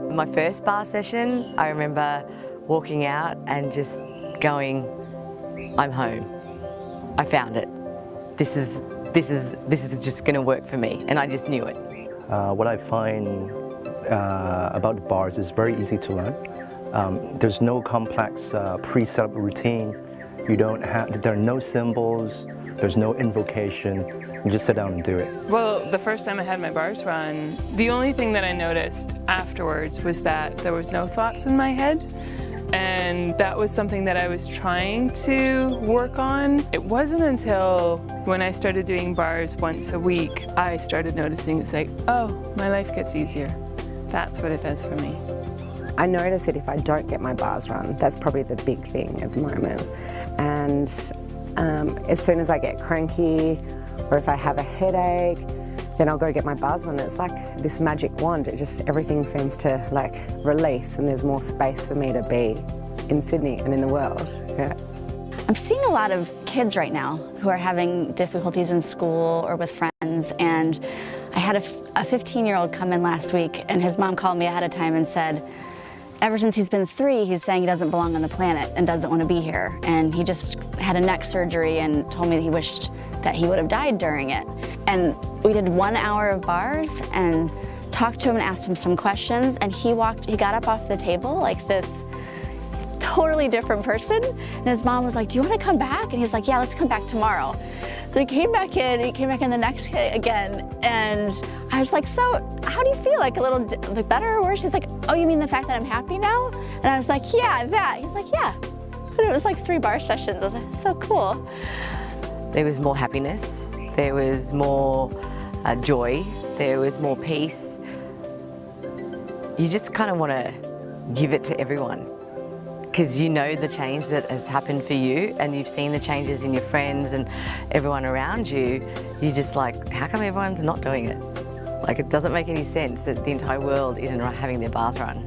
My first bar session, I remember walking out and just going, I'm home. I found it. This is just going to work for me, and I just knew it. What I find about the bars is very easy to learn. There's no complex pre-set up routine. There are no symbols. There's no invocation. You just sit down and do it. Well, the first time I had my bars run, the only thing that I noticed afterwards was that there was no thoughts in my head. And that was something that I was trying to work on. It wasn't until when I started doing bars once a week, I started noticing it's like, oh, my life gets easier. That's what it does for me. I notice that if I don't get my bars run, that's probably the big thing at the moment. And as soon as I get cranky, or if I have a headache, then I'll go get my bars run. It's like this magic wand. Everything seems to like release, and there's more space for me to be in Sydney and in the world. Yeah. I'm seeing a lot of kids right now who are having difficulties in school or with friends, and I had a 15-year-old come in last week, and his mom called me ahead of time and said, ever since he's been 3, he's saying he doesn't belong on the planet and doesn't want to be here. And he just had a neck surgery and told me that he wished that he would have died during it. And we did 1 hour of bars and talked to him and asked him some questions, and he got up off the table like this totally different person. And his mom was like, do you want to come back? And he's like, yeah, let's come back tomorrow. So he came back in the next day again, and I was like, so how do you feel? Like a little better or worse? He's like, oh, you mean the fact that I'm happy now? And I was like, yeah, that. He's like, yeah. And it was like 3 bar sessions. I was like, so cool. There was more happiness, there was more joy, there was more peace. You just kind of want to give it to everyone, because you know the change that has happened for you, and you've seen the changes in your friends and everyone around you. You're just like, how come everyone's not doing it? Like, it doesn't make any sense that the entire world isn't having their bars run.